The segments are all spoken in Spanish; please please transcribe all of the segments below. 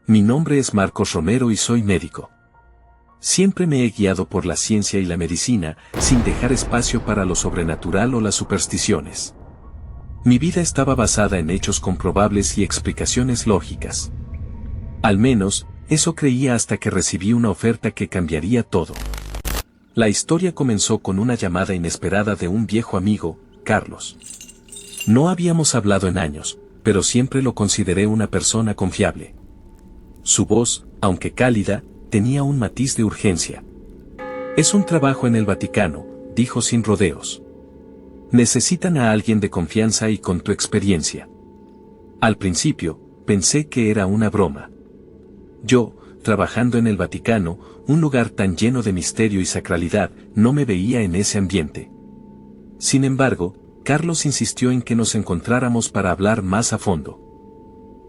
Mi nombre es Marcos Romero y soy médico. Siempre me he guiado por la ciencia y la medicina, sin dejar espacio para lo sobrenatural o las supersticiones. Mi vida estaba basada en hechos comprobables y explicaciones lógicas. Al menos, eso creía hasta que recibí una oferta que cambiaría todo. La historia comenzó con una llamada inesperada de un viejo amigo, Carlos. No habíamos hablado en años, pero siempre lo consideré una persona confiable. Su voz, aunque cálida, tenía un matiz de urgencia. Es un trabajo en el Vaticano, dijo sin rodeos. Necesitan a alguien de confianza y con tu experiencia. Al principio, pensé que era una broma. Yo, trabajando en el Vaticano, un lugar tan lleno de misterio y sacralidad, no me veía en ese ambiente. Sin embargo, Carlos insistió en que nos encontráramos para hablar más a fondo.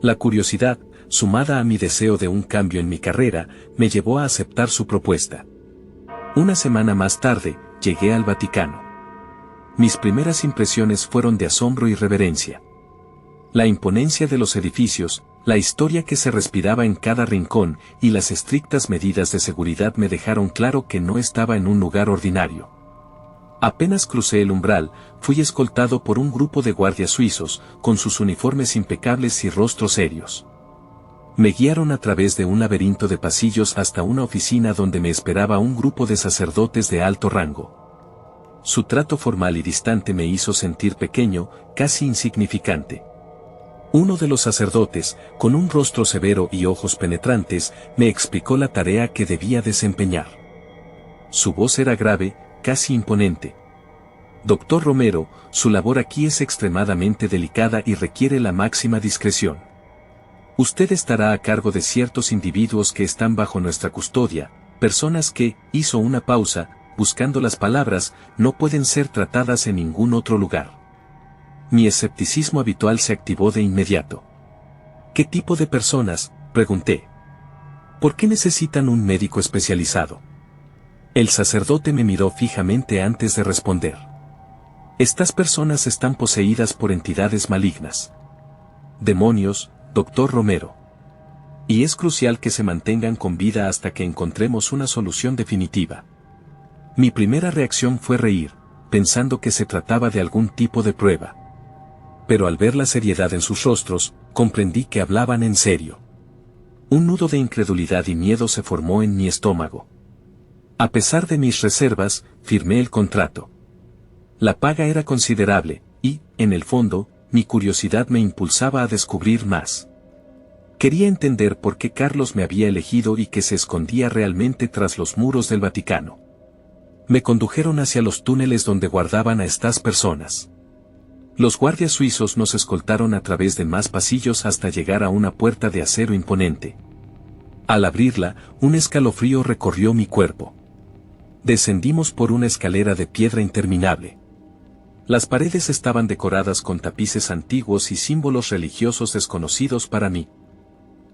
La curiosidad, sumada a mi deseo de un cambio en mi carrera, me llevó a aceptar su propuesta. Una semana más tarde, llegué al Vaticano. Mis primeras impresiones fueron de asombro y reverencia. La imponencia de los edificios, la historia que se respiraba en cada rincón y las estrictas medidas de seguridad me dejaron claro que no estaba en un lugar ordinario. Apenas crucé el umbral, fui escoltado por un grupo de guardias suizos, con sus uniformes impecables y rostros serios. Me guiaron a través de un laberinto de pasillos hasta una oficina donde me esperaba un grupo de sacerdotes de alto rango. Su trato formal y distante me hizo sentir pequeño, casi insignificante. Uno de los sacerdotes, con un rostro severo y ojos penetrantes, me explicó la tarea que debía desempeñar. Su voz era grave, casi imponente. Doctor Romero, su labor aquí es extremadamente delicada y requiere la máxima discreción. Usted estará a cargo de ciertos individuos que están bajo nuestra custodia, personas que, hizo una pausa, buscando las palabras, no pueden ser tratadas en ningún otro lugar. Mi escepticismo habitual se activó de inmediato. ¿Qué tipo de personas?, pregunté. ¿Por qué necesitan un médico especializado? El sacerdote me miró fijamente antes de responder. Estas personas están poseídas por entidades malignas. Demonios, doctor Romero. Y es crucial que se mantengan con vida hasta que encontremos una solución definitiva. Mi primera reacción fue reír, pensando que se trataba de algún tipo de prueba. Pero al ver la seriedad en sus rostros, comprendí que hablaban en serio. Un nudo de incredulidad y miedo se formó en mi estómago. A pesar de mis reservas, firmé el contrato. La paga era considerable, y, en el fondo, mi curiosidad me impulsaba a descubrir más. Quería entender por qué Carlos me había elegido y qué se escondía realmente tras los muros del Vaticano. Me condujeron hacia los túneles donde guardaban a estas personas. Los guardias suizos nos escoltaron a través de más pasillos hasta llegar a una puerta de acero imponente. Al abrirla, un escalofrío recorrió mi cuerpo. Descendimos por una escalera de piedra interminable. Las paredes estaban decoradas con tapices antiguos y símbolos religiosos desconocidos para mí.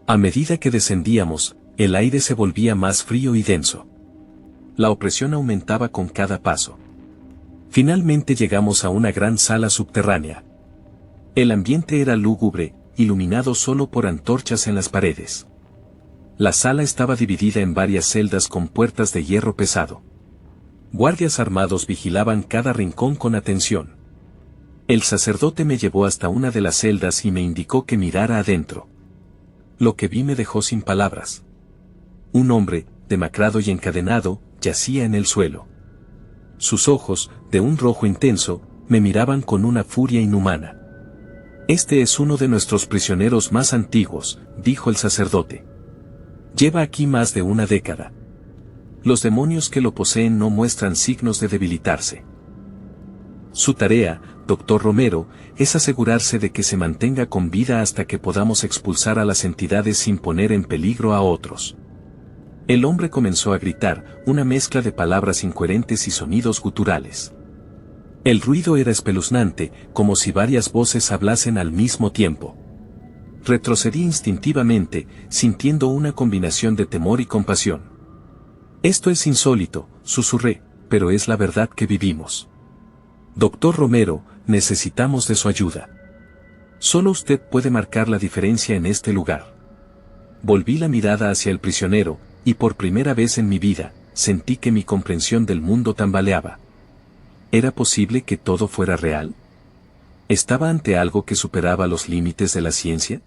A medida que descendíamos, el aire se volvía más frío y denso. La opresión aumentaba con cada paso. Finalmente llegamos a una gran sala subterránea. El ambiente era lúgubre, iluminado solo por antorchas en las paredes. La sala estaba dividida en varias celdas con puertas de hierro pesado. Guardias armados vigilaban cada rincón con atención. El sacerdote me llevó hasta una de las celdas y me indicó que mirara adentro. Lo que vi me dejó sin palabras. Un hombre, demacrado y encadenado, yacía en el suelo. Sus ojos, de un rojo intenso, me miraban con una furia inhumana. Este es uno de nuestros prisioneros más antiguos, dijo el sacerdote. Lleva aquí más de una década. Los demonios que lo poseen no muestran signos de debilitarse. Su tarea, doctor Romero, es asegurarse de que se mantenga con vida hasta que podamos expulsar a las entidades sin poner en peligro a otros. El hombre comenzó a gritar, una mezcla de palabras incoherentes y sonidos guturales. El ruido era espeluznante, como si varias voces hablasen al mismo tiempo. Retrocedí instintivamente, sintiendo una combinación de temor y compasión. Esto es insólito, susurré, pero es la verdad que vivimos. Doctor Romero, necesitamos de su ayuda. Solo usted puede marcar la diferencia en este lugar. Volví la mirada hacia el prisionero, y por primera vez en mi vida, sentí que mi comprensión del mundo tambaleaba. ¿Era posible que todo fuera real? ¿Estaba ante algo que superaba los límites de la ciencia?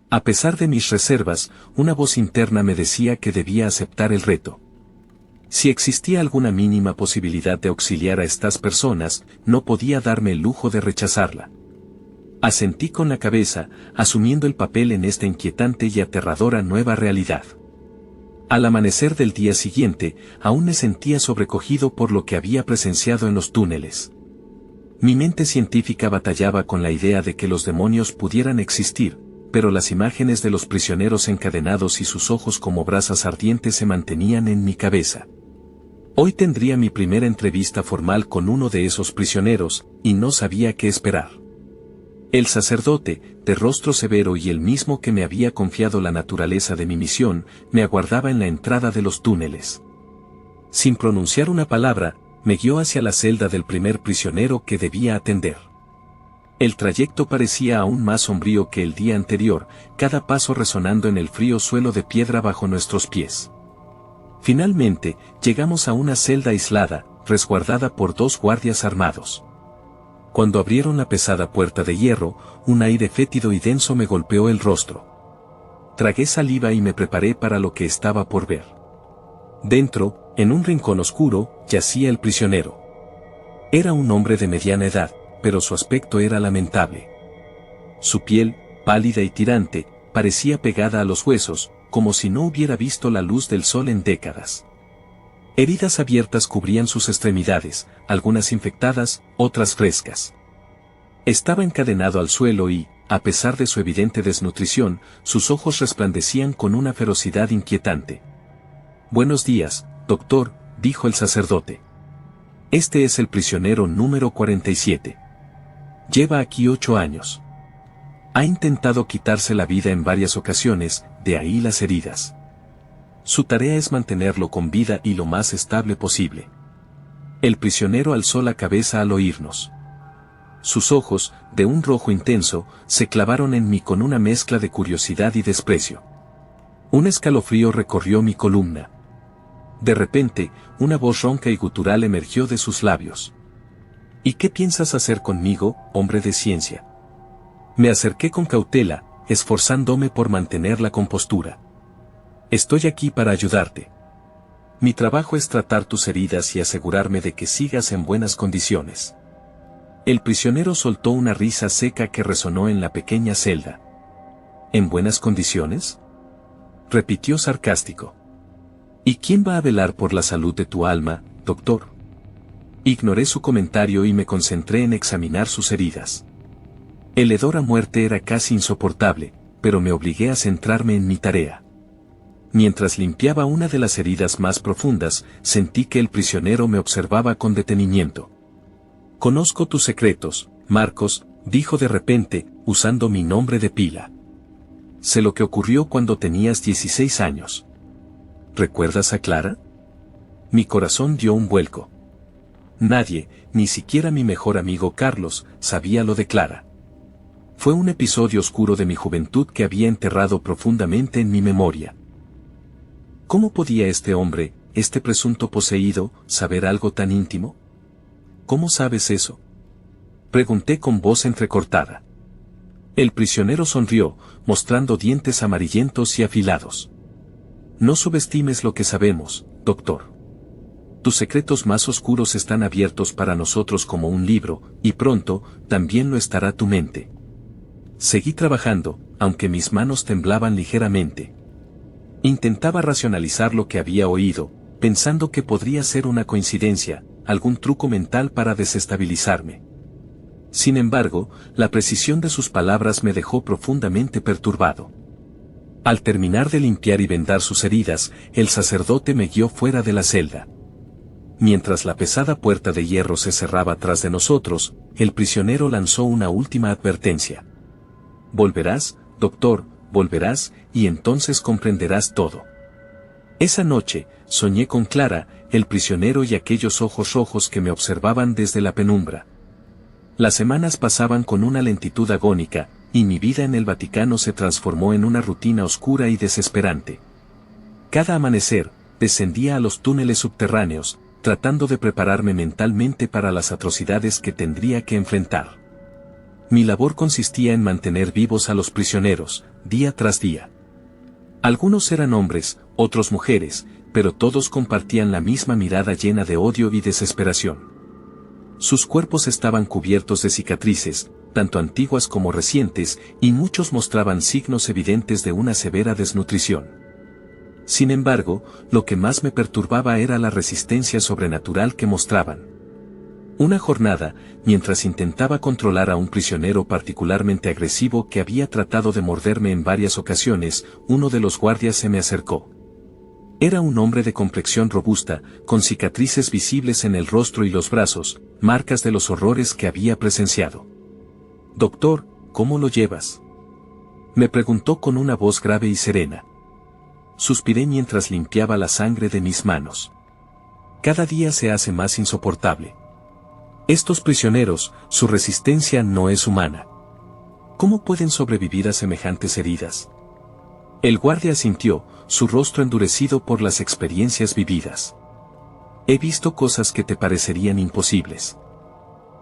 A pesar de mis reservas, una voz interna me decía que debía aceptar el reto. Si existía alguna mínima posibilidad de auxiliar a estas personas, no podía darme el lujo de rechazarla. Asentí con la cabeza, asumiendo el papel en esta inquietante y aterradora nueva realidad. Al amanecer del día siguiente, aún me sentía sobrecogido por lo que había presenciado en los túneles. Mi mente científica batallaba con la idea de que los demonios pudieran existir, pero las imágenes de los prisioneros encadenados y sus ojos como brasas ardientes se mantenían en mi cabeza. Hoy tendría mi primera entrevista formal con uno de esos prisioneros, y no sabía qué esperar. El sacerdote, de rostro severo y el mismo que me había confiado la naturaleza de mi misión, me aguardaba en la entrada de los túneles. Sin pronunciar una palabra, me guió hacia la celda del primer prisionero que debía atender. El trayecto parecía aún más sombrío que el día anterior, cada paso resonando en el frío suelo de piedra bajo nuestros pies. Finalmente, llegamos a una celda aislada, resguardada por 2 guardias armados. Cuando abrieron la pesada puerta de hierro, un aire fétido y denso me golpeó el rostro. Tragué saliva y me preparé para lo que estaba por ver. Dentro, en un rincón oscuro, yacía el prisionero. Era un hombre de mediana edad, pero su aspecto era lamentable. Su piel, pálida y tirante, parecía pegada a los huesos, como si no hubiera visto la luz del sol en décadas. Heridas abiertas cubrían sus extremidades, algunas infectadas, otras frescas. Estaba encadenado al suelo y, a pesar de su evidente desnutrición, sus ojos resplandecían con una ferocidad inquietante. «Buenos días, doctor», dijo el sacerdote. «Este es el prisionero número 47. Lleva aquí 8 años. Ha intentado quitarse la vida en varias ocasiones, de ahí las heridas. Su tarea es mantenerlo con vida y lo más estable posible». El prisionero alzó la cabeza al oírnos. Sus ojos, de un rojo intenso, se clavaron en mí con una mezcla de curiosidad y desprecio. Un escalofrío recorrió mi columna. De repente, una voz ronca y gutural emergió de sus labios. «¿Y qué piensas hacer conmigo, hombre de ciencia?». Me acerqué con cautela, esforzándome por mantener la compostura. «Estoy aquí para ayudarte. Mi trabajo es tratar tus heridas y asegurarme de que sigas en buenas condiciones». El prisionero soltó una risa seca que resonó en la pequeña celda. «¿En buenas condiciones?», repitió sarcástico. «¿Y quién va a velar por la salud de tu alma, doctor?». Ignoré su comentario y me concentré en examinar sus heridas. El hedor a muerte era casi insoportable, pero me obligué a centrarme en mi tarea. Mientras limpiaba una de las heridas más profundas, sentí que el prisionero me observaba con detenimiento. «Conozco tus secretos, Marcos», dijo de repente, usando mi nombre de pila. «Sé lo que ocurrió cuando tenías 16 años. ¿Recuerdas a Clara?». Mi corazón dio un vuelco. Nadie, ni siquiera mi mejor amigo Carlos, sabía lo de Clara. Fue un episodio oscuro de mi juventud que había enterrado profundamente en mi memoria. ¿Cómo podía este hombre, este presunto poseído, saber algo tan íntimo? «¿Cómo sabes eso?», pregunté con voz entrecortada. El prisionero sonrió, mostrando dientes amarillentos y afilados. «No subestimes lo que sabemos, doctor. Tus secretos más oscuros están abiertos para nosotros como un libro, y pronto, también lo estará tu mente». Seguí trabajando, aunque mis manos temblaban ligeramente. Intentaba racionalizar lo que había oído, pensando que podría ser una coincidencia, algún truco mental para desestabilizarme. Sin embargo, la precisión de sus palabras me dejó profundamente perturbado. Al terminar de limpiar y vendar sus heridas, el sacerdote me guió fuera de la celda. Mientras la pesada puerta de hierro se cerraba tras de nosotros, el prisionero lanzó una última advertencia. «Volverás, doctor, volverás, y entonces comprenderás todo». Esa noche, soñé con Clara, el prisionero y aquellos ojos rojos que me observaban desde la penumbra. Las semanas pasaban con una lentitud agónica, y mi vida en el Vaticano se transformó en una rutina oscura y desesperante. Cada amanecer, descendía a los túneles subterráneos, tratando de prepararme mentalmente para las atrocidades que tendría que enfrentar. Mi labor consistía en mantener vivos a los prisioneros, día tras día. Algunos eran hombres, otros mujeres, pero todos compartían la misma mirada llena de odio y desesperación. Sus cuerpos estaban cubiertos de cicatrices, tanto antiguas como recientes, y muchos mostraban signos evidentes de una severa desnutrición. Sin embargo, lo que más me perturbaba era la resistencia sobrenatural que mostraban. Una jornada, mientras intentaba controlar a un prisionero particularmente agresivo que había tratado de morderme en varias ocasiones, uno de los guardias se me acercó. Era un hombre de complexión robusta, con cicatrices visibles en el rostro y los brazos, marcas de los horrores que había presenciado. «Doctor, ¿cómo lo llevas?», me preguntó con una voz grave y serena. Suspiré mientras limpiaba la sangre de mis manos. Cada día se hace más insoportable. Estos prisioneros, su resistencia no es humana. ¿Cómo pueden sobrevivir a semejantes heridas? El guardia asintió, su rostro endurecido por las experiencias vividas. He visto cosas que te parecerían imposibles.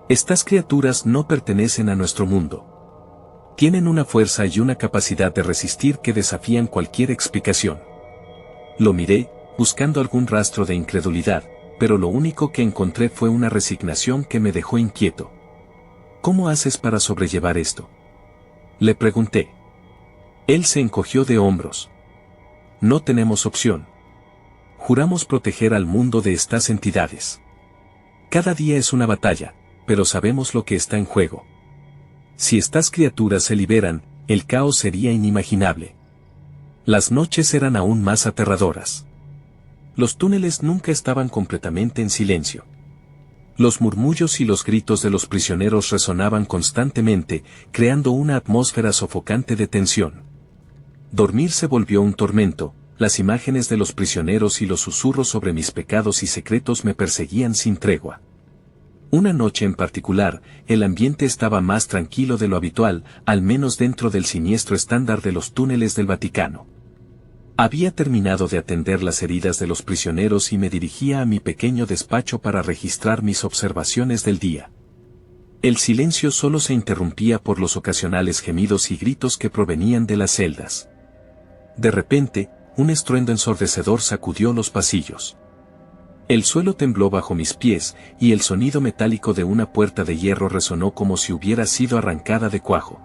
Estas criaturas no pertenecen a nuestro mundo. Tienen una fuerza y una capacidad de resistir que desafían cualquier explicación. Lo miré, buscando algún rastro de incredulidad, pero lo único que encontré fue una resignación que me dejó inquieto. ¿Cómo haces para sobrellevar esto?, le pregunté. Él se encogió de hombros. No tenemos opción. Juramos proteger al mundo de estas entidades. Cada día es una batalla, pero sabemos lo que está en juego. Si estas criaturas se liberan, el caos sería inimaginable. Las noches eran aún más aterradoras. Los túneles nunca estaban completamente en silencio. Los murmullos y los gritos de los prisioneros resonaban constantemente, creando una atmósfera sofocante de tensión. Dormir se volvió un tormento, las imágenes de los prisioneros y los susurros sobre mis pecados y secretos me perseguían sin tregua. Una noche en particular, el ambiente estaba más tranquilo de lo habitual, al menos dentro del siniestro estándar de los túneles del Vaticano. Había terminado de atender las heridas de los prisioneros y me dirigía a mi pequeño despacho para registrar mis observaciones del día. El silencio solo se interrumpía por los ocasionales gemidos y gritos que provenían de las celdas. De repente, un estruendo ensordecedor sacudió los pasillos. El suelo tembló bajo mis pies, y el sonido metálico de una puerta de hierro resonó como si hubiera sido arrancada de cuajo.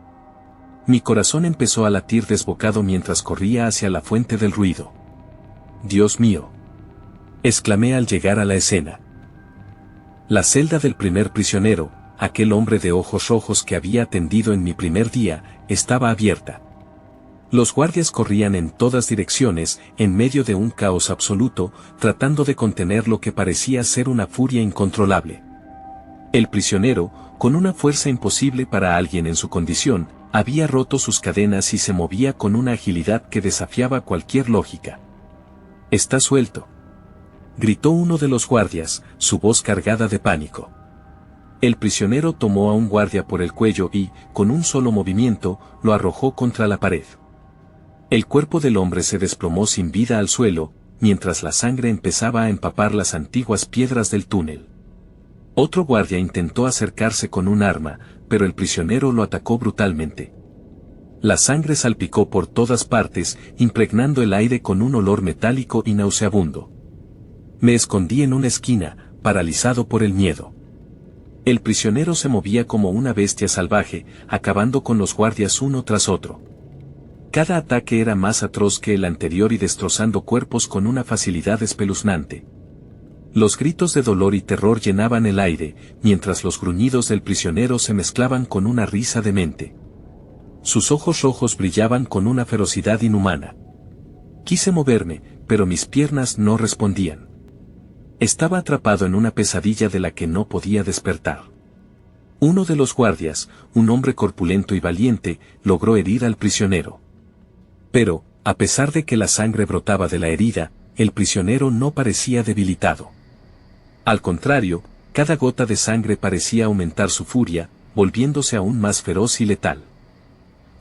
Mi corazón empezó a latir desbocado mientras corría hacia la fuente del ruido. «Dios mío», exclamé al llegar a la escena. La celda del primer prisionero, aquel hombre de ojos rojos que había atendido en mi primer día, estaba abierta. Los guardias corrían en todas direcciones, en medio de un caos absoluto, tratando de contener lo que parecía ser una furia incontrolable. El prisionero, con una fuerza imposible para alguien en su condición, había roto sus cadenas y se movía con una agilidad que desafiaba cualquier lógica. «Está suelto», gritó uno de los guardias, su voz cargada de pánico. El prisionero tomó a un guardia por el cuello y, con un solo movimiento, lo arrojó contra la pared. El cuerpo del hombre se desplomó sin vida al suelo, mientras la sangre empezaba a empapar las antiguas piedras del túnel. Otro guardia intentó acercarse con un arma, pero el prisionero lo atacó brutalmente. La sangre salpicó por todas partes, impregnando el aire con un olor metálico y nauseabundo. Me escondí en una esquina, paralizado por el miedo. El prisionero se movía como una bestia salvaje, acabando con los guardias uno tras otro. Cada ataque era más atroz que el anterior y destrozando cuerpos con una facilidad espeluznante. Los gritos de dolor y terror llenaban el aire, mientras los gruñidos del prisionero se mezclaban con una risa demente. Sus ojos rojos brillaban con una ferocidad inhumana. Quise moverme, pero mis piernas no respondían. Estaba atrapado en una pesadilla de la que no podía despertar. Uno de los guardias, un hombre corpulento y valiente, logró herir al prisionero. Pero, a pesar de que la sangre brotaba de la herida, el prisionero no parecía debilitado. Al contrario, cada gota de sangre parecía aumentar su furia, volviéndose aún más feroz y letal.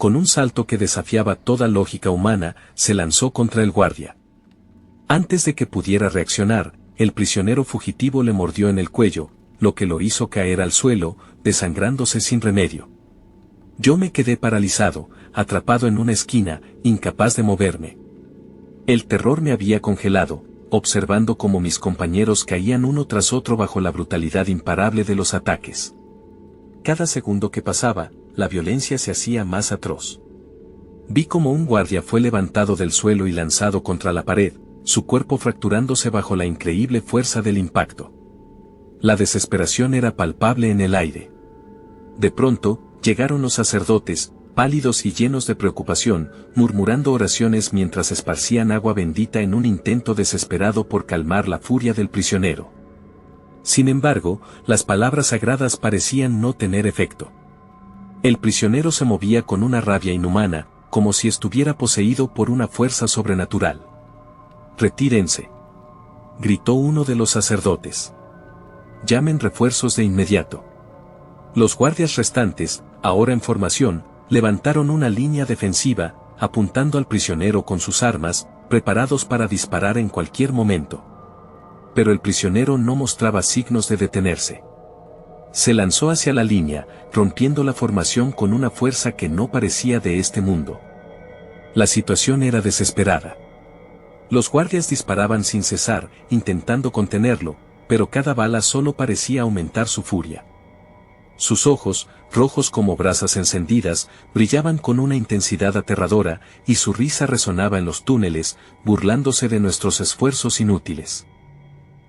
Con un salto que desafiaba toda lógica humana, se lanzó contra el guardia. Antes de que pudiera reaccionar, el prisionero fugitivo le mordió en el cuello, lo que lo hizo caer al suelo, desangrándose sin remedio. Yo me quedé paralizado, atrapado en una esquina, incapaz de moverme. El terror me había congelado, observando cómo mis compañeros caían uno tras otro bajo la brutalidad imparable de los ataques. Cada segundo que pasaba, la violencia se hacía más atroz. Vi cómo un guardia fue levantado del suelo y lanzado contra la pared, su cuerpo fracturándose bajo la increíble fuerza del impacto. La desesperación era palpable en el aire. De pronto, llegaron los sacerdotes, pálidos y llenos de preocupación, murmurando oraciones mientras esparcían agua bendita en un intento desesperado por calmar la furia del prisionero. Sin embargo, las palabras sagradas parecían no tener efecto. El prisionero se movía con una rabia inhumana, como si estuviera poseído por una fuerza sobrenatural. «Retírense», gritó uno de los sacerdotes. «Llamen refuerzos de inmediato». Los guardias restantes, ahora en formación, levantaron una línea defensiva, apuntando al prisionero con sus armas, preparados para disparar en cualquier momento. Pero el prisionero no mostraba signos de detenerse. Se lanzó hacia la línea, rompiendo la formación con una fuerza que no parecía de este mundo. La situación era desesperada. Los guardias disparaban sin cesar, intentando contenerlo, pero cada bala solo parecía aumentar su furia. Sus ojos, rojos como brasas encendidas, brillaban con una intensidad aterradora, y su risa resonaba en los túneles, burlándose de nuestros esfuerzos inútiles.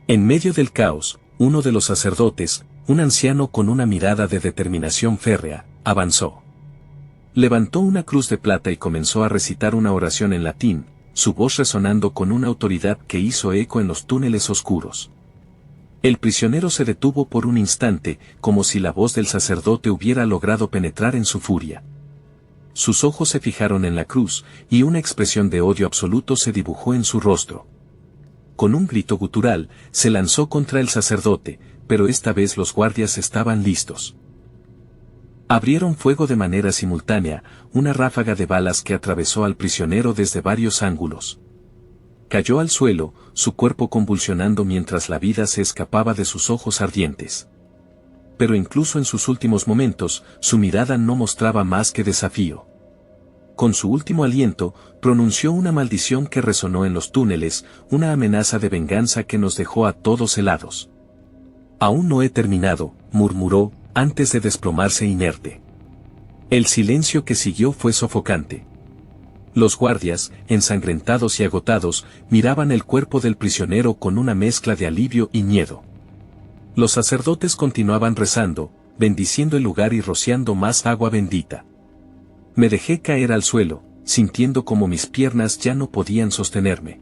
En medio del caos, uno de los sacerdotes, un anciano con una mirada de determinación férrea, avanzó. Levantó una cruz de plata y comenzó a recitar una oración en latín, su voz resonando con una autoridad que hizo eco en los túneles oscuros. El prisionero se detuvo por un instante, como si la voz del sacerdote hubiera logrado penetrar en su furia. Sus ojos se fijaron en la cruz, y una expresión de odio absoluto se dibujó en su rostro. Con un grito gutural, se lanzó contra el sacerdote, pero esta vez los guardias estaban listos. Abrieron fuego de manera simultánea, una ráfaga de balas que atravesó al prisionero desde varios ángulos. Cayó al suelo, su cuerpo convulsionando mientras la vida se escapaba de sus ojos ardientes. Pero incluso en sus últimos momentos, su mirada no mostraba más que desafío. Con su último aliento, pronunció una maldición que resonó en los túneles, una amenaza de venganza que nos dejó a todos helados. «Aún no he terminado», murmuró, antes de desplomarse inerte. El silencio que siguió fue sofocante. Los guardias, ensangrentados y agotados, miraban el cuerpo del prisionero con una mezcla de alivio y miedo. Los sacerdotes continuaban rezando, bendiciendo el lugar y rociando más agua bendita. Me dejé caer al suelo, sintiendo como mis piernas ya no podían sostenerme.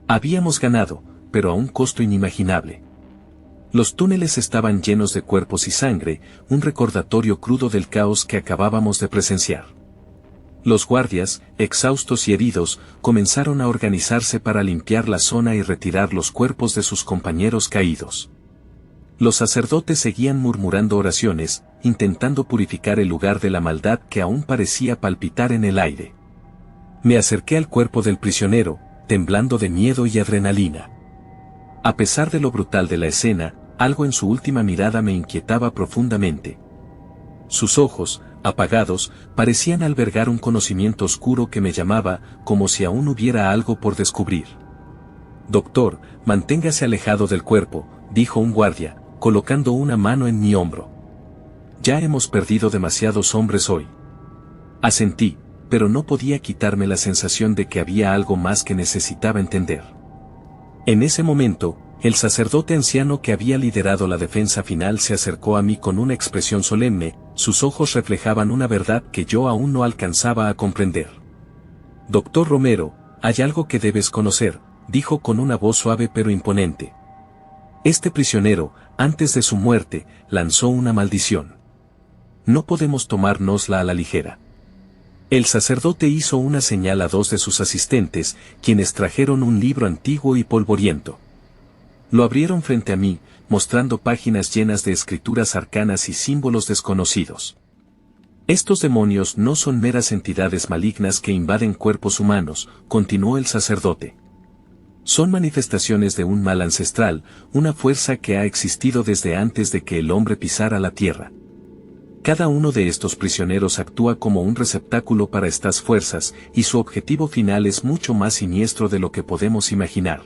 Habíamos ganado, pero a un costo inimaginable. Los túneles estaban llenos de cuerpos y sangre, un recordatorio crudo del caos que acabábamos de presenciar. Los guardias, exhaustos y heridos, comenzaron a organizarse para limpiar la zona y retirar los cuerpos de sus compañeros caídos. Los sacerdotes seguían murmurando oraciones, intentando purificar el lugar de la maldad que aún parecía palpitar en el aire. Me acerqué al cuerpo del prisionero, temblando de miedo y adrenalina. A pesar de lo brutal de la escena, algo en su última mirada me inquietaba profundamente. Sus ojos, apagados, parecían albergar un conocimiento oscuro que me llamaba, como si aún hubiera algo por descubrir. «Doctor, manténgase alejado del cuerpo», dijo un guardia, colocando una mano en mi hombro. «Ya hemos perdido demasiados hombres hoy». Asentí, pero no podía quitarme la sensación de que había algo más que necesitaba entender. En ese momento, el sacerdote anciano que había liderado la defensa final se acercó a mí con una expresión solemne, sus ojos reflejaban una verdad que yo aún no alcanzaba a comprender. «Doctor Romero, hay algo que debes conocer», dijo con una voz suave pero imponente. «Este prisionero, antes de su muerte, lanzó una maldición. No podemos tomárnosla a la ligera». El sacerdote hizo una señal a dos de sus asistentes, quienes trajeron un libro antiguo y polvoriento. Lo abrieron frente a mí, mostrando páginas llenas de escrituras arcanas y símbolos desconocidos. Estos demonios no son meras entidades malignas que invaden cuerpos humanos, continuó el sacerdote. Son manifestaciones de un mal ancestral, una fuerza que ha existido desde antes de que el hombre pisara la tierra. Cada uno de estos prisioneros actúa como un receptáculo para estas fuerzas, y su objetivo final es mucho más siniestro de lo que podemos imaginar.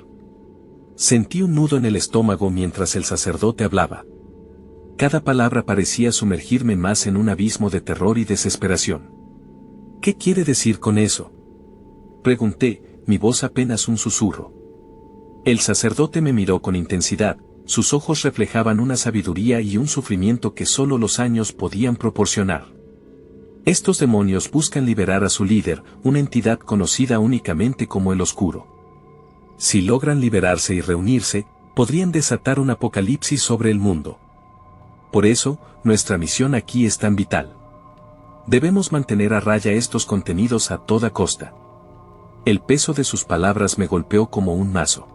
Sentí un nudo en el estómago mientras el sacerdote hablaba. Cada palabra parecía sumergirme más en un abismo de terror y desesperación. ¿Qué quiere decir con eso?, pregunté, mi voz apenas un susurro. El sacerdote me miró con intensidad, sus ojos reflejaban una sabiduría y un sufrimiento que solo los años podían proporcionar. Estos demonios buscan liberar a su líder, una entidad conocida únicamente como el Oscuro. Si logran liberarse y reunirse, podrían desatar un apocalipsis sobre el mundo. Por eso, nuestra misión aquí es tan vital. Debemos mantener a raya estos contenidos a toda costa. El peso de sus palabras me golpeó como un mazo.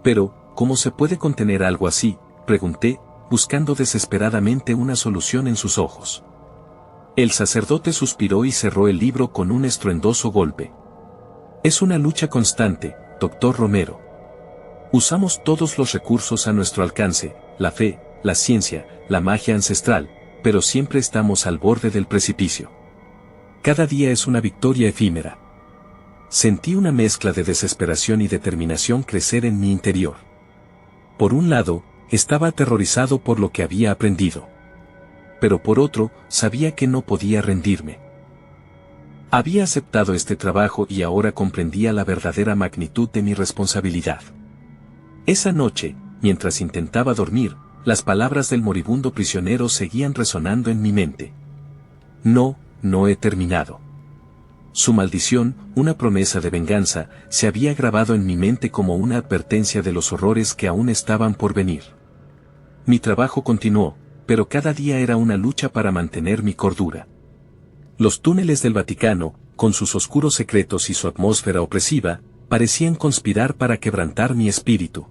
Pero, ¿cómo se puede contener algo así?, pregunté, buscando desesperadamente una solución en sus ojos. El sacerdote suspiró y cerró el libro con un estruendoso golpe. Es una lucha constante, doctor Romero. Usamos todos los recursos a nuestro alcance, la fe, la ciencia, la magia ancestral, pero siempre estamos al borde del precipicio. Cada día es una victoria efímera. Sentí una mezcla de desesperación y determinación crecer en mi interior. Por un lado, estaba aterrorizado por lo que había aprendido. Pero por otro, sabía que no podía rendirme. Había aceptado este trabajo y ahora comprendía la verdadera magnitud de mi responsabilidad. Esa noche, mientras intentaba dormir, las palabras del moribundo prisionero seguían resonando en mi mente. No he terminado. Su maldición, una promesa de venganza, se había grabado en mi mente como una advertencia de los horrores que aún estaban por venir. Mi trabajo continuó, pero cada día era una lucha para mantener mi cordura. Los túneles del Vaticano, con sus oscuros secretos y su atmósfera opresiva, parecían conspirar para quebrantar mi espíritu.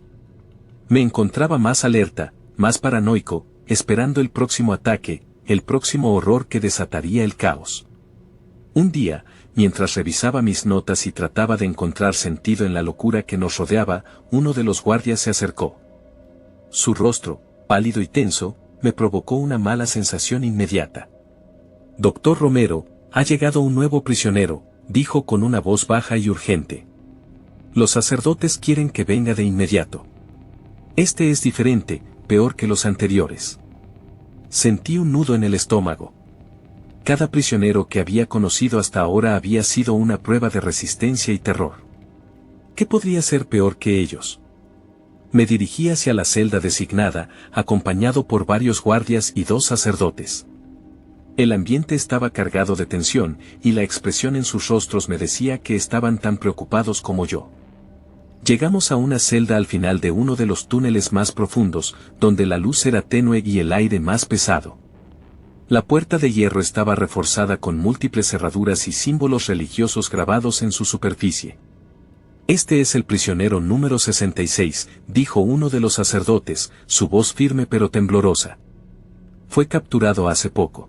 Me encontraba más alerta, más paranoico, esperando el próximo ataque, el próximo horror que desataría el caos. Un día, mientras revisaba mis notas y trataba de encontrar sentido en la locura que nos rodeaba, uno de los guardias se acercó. Su rostro, pálido y tenso, me provocó una mala sensación inmediata. Doctor Romero, ha llegado un nuevo prisionero, dijo con una voz baja y urgente. Los sacerdotes quieren que venga de inmediato. Este es diferente, peor que los anteriores. Sentí un nudo en el estómago. Cada prisionero que había conocido hasta ahora había sido una prueba de resistencia y terror. ¿Qué podría ser peor que ellos? Me dirigí hacia la celda designada, acompañado por varios guardias y 2 sacerdotes. El ambiente estaba cargado de tensión, y la expresión en sus rostros me decía que estaban tan preocupados como yo. Llegamos a una celda al final de uno de los túneles más profundos, donde la luz era tenue y el aire más pesado. La puerta de hierro estaba reforzada con múltiples cerraduras y símbolos religiosos grabados en su superficie. Este es el prisionero número 66, dijo uno de los sacerdotes, su voz firme pero temblorosa. Fue capturado hace poco.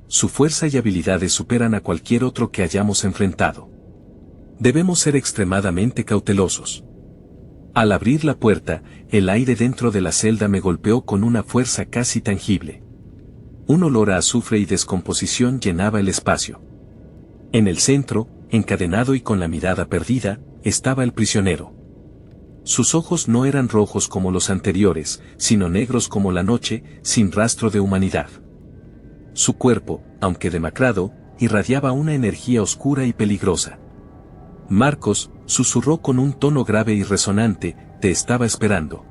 Su fuerza y habilidades superan a cualquier otro que hayamos enfrentado. Debemos ser extremadamente cautelosos. Al abrir la puerta, el aire dentro de la celda me golpeó con una fuerza casi tangible. Un olor a azufre y descomposición llenaba el espacio. En el centro, encadenado y con la mirada perdida, estaba el prisionero. Sus ojos no eran rojos como los anteriores, sino negros como la noche, sin rastro de humanidad. Su cuerpo, aunque demacrado, irradiaba una energía oscura y peligrosa. Marcos, susurró con un tono grave y resonante, te estaba esperando.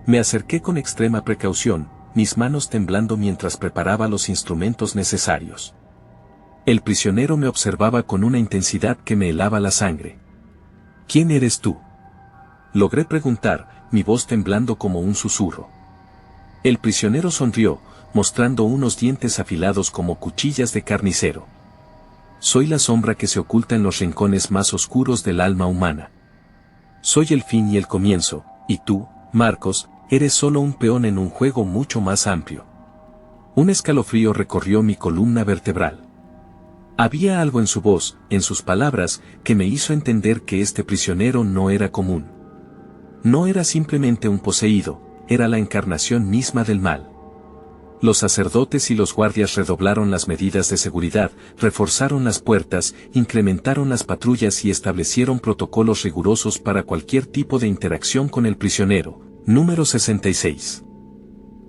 Me acerqué con extrema precaución, mis manos temblando mientras preparaba los instrumentos necesarios. El prisionero me observaba con una intensidad que me helaba la sangre. ¿Quién eres tú?, logré preguntar, mi voz temblando como un susurro. El prisionero sonrió, mostrando unos dientes afilados como cuchillas de carnicero. Soy la sombra que se oculta en los rincones más oscuros del alma humana. Soy el fin y el comienzo, y tú, Marcos, eres solo un peón en un juego mucho más amplio. Un escalofrío recorrió mi columna vertebral. Había algo en su voz, en sus palabras, que me hizo entender que este prisionero no era común. No era simplemente un poseído, era la encarnación misma del mal. Los sacerdotes y los guardias redoblaron las medidas de seguridad, reforzaron las puertas, incrementaron las patrullas y establecieron protocolos rigurosos para cualquier tipo de interacción con el prisionero. Número 66.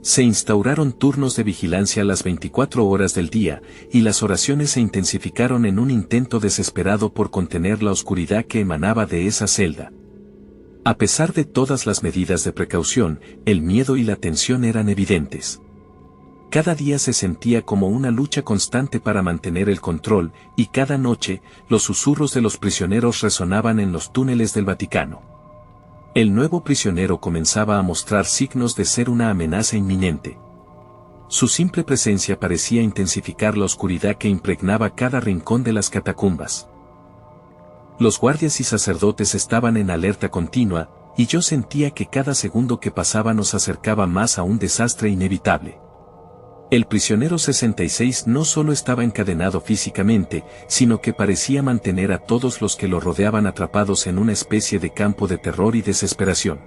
Se instauraron turnos de vigilancia a las 24 horas del día, y las oraciones se intensificaron en un intento desesperado por contener la oscuridad que emanaba de esa celda. A pesar de todas las medidas de precaución, el miedo y la tensión eran evidentes. Cada día se sentía como una lucha constante para mantener el control, y cada noche, los susurros de los prisioneros resonaban en los túneles del Vaticano. El nuevo prisionero comenzaba a mostrar signos de ser una amenaza inminente. Su simple presencia parecía intensificar la oscuridad que impregnaba cada rincón de las catacumbas. Los guardias y sacerdotes estaban en alerta continua, y yo sentía que cada segundo que pasaba nos acercaba más a un desastre inevitable. El prisionero 66 no solo estaba encadenado físicamente, sino que parecía mantener a todos los que lo rodeaban atrapados en una especie de campo de terror y desesperación.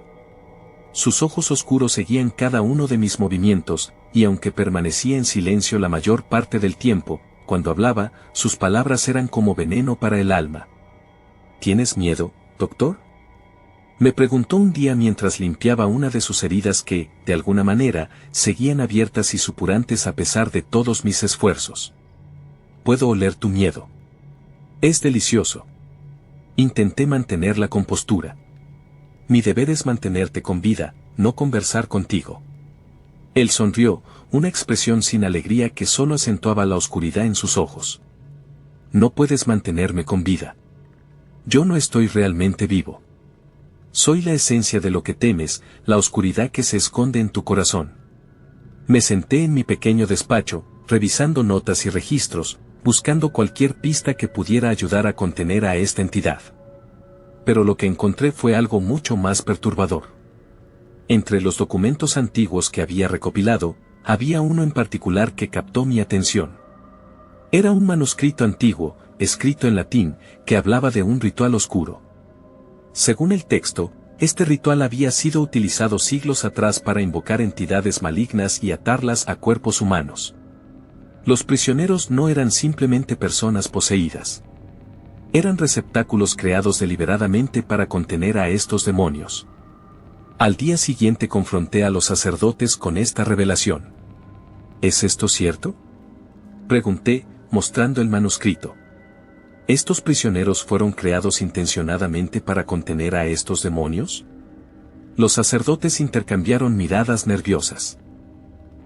Sus ojos oscuros seguían cada uno de mis movimientos, y aunque permanecía en silencio la mayor parte del tiempo, cuando hablaba, sus palabras eran como veneno para el alma. ¿Tienes miedo, doctor?, me preguntó un día mientras limpiaba una de sus heridas que, de alguna manera, seguían abiertas y supurantes a pesar de todos mis esfuerzos. Puedo oler tu miedo. Es delicioso. Intenté mantener la compostura. Mi deber es mantenerte con vida, no conversar contigo. Él sonrió, una expresión sin alegría que solo acentuaba la oscuridad en sus ojos. No puedes mantenerme con vida. Yo no estoy realmente vivo. Soy la esencia de lo que temes, la oscuridad que se esconde en tu corazón. Me senté en mi pequeño despacho, revisando notas y registros, buscando cualquier pista que pudiera ayudar a contener a esta entidad. Pero lo que encontré fue algo mucho más perturbador. Entre los documentos antiguos que había recopilado, había uno en particular que captó mi atención. Era un manuscrito antiguo, escrito en latín, que hablaba de un ritual oscuro. Según el texto, este ritual había sido utilizado siglos atrás para invocar entidades malignas y atarlas a cuerpos humanos. Los prisioneros no eran simplemente personas poseídas. Eran receptáculos creados deliberadamente para contener a estos demonios. Al día siguiente confronté a los sacerdotes con esta revelación. ¿Es esto cierto?, pregunté, mostrando el manuscrito. ¿Estos prisioneros fueron creados intencionadamente para contener a estos demonios? Los sacerdotes intercambiaron miradas nerviosas.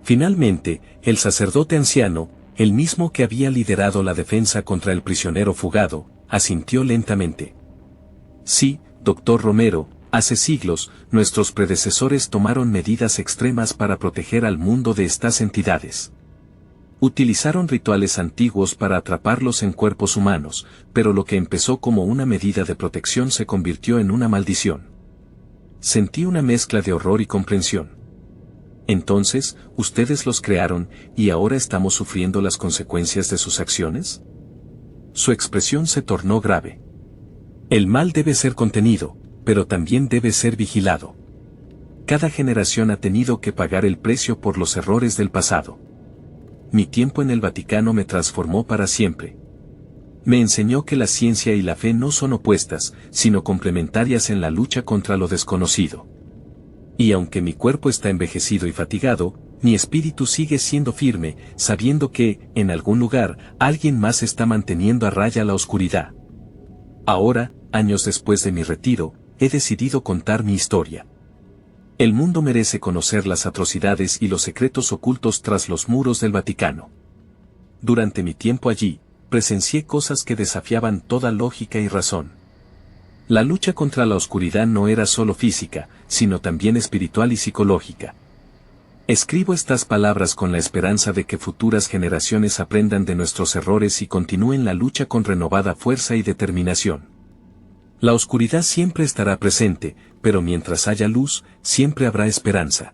Finalmente, el sacerdote anciano, el mismo que había liderado la defensa contra el prisionero fugado, asintió lentamente. Sí, doctor Romero, hace siglos, nuestros predecesores tomaron medidas extremas para proteger al mundo de estas entidades. Utilizaron rituales antiguos para atraparlos en cuerpos humanos, pero lo que empezó como una medida de protección se convirtió en una maldición. Sentí una mezcla de horror y comprensión. Entonces, ¿ustedes los crearon, y ahora estamos sufriendo las consecuencias de sus acciones? Su expresión se tornó grave. El mal debe ser contenido, pero también debe ser vigilado. Cada generación ha tenido que pagar el precio por los errores del pasado. Mi tiempo en el Vaticano me transformó para siempre. Me enseñó que la ciencia y la fe no son opuestas, sino complementarias en la lucha contra lo desconocido. Y aunque mi cuerpo está envejecido y fatigado, mi espíritu sigue siendo firme, sabiendo que, en algún lugar, alguien más está manteniendo a raya la oscuridad. Ahora, años después de mi retiro, he decidido contar mi historia. El mundo merece conocer las atrocidades y los secretos ocultos tras los muros del Vaticano. Durante mi tiempo allí, presencié cosas que desafiaban toda lógica y razón. La lucha contra la oscuridad no era solo física, sino también espiritual y psicológica. Escribo estas palabras con la esperanza de que futuras generaciones aprendan de nuestros errores y continúen la lucha con renovada fuerza y determinación. La oscuridad siempre estará presente, pero mientras haya luz, siempre habrá esperanza.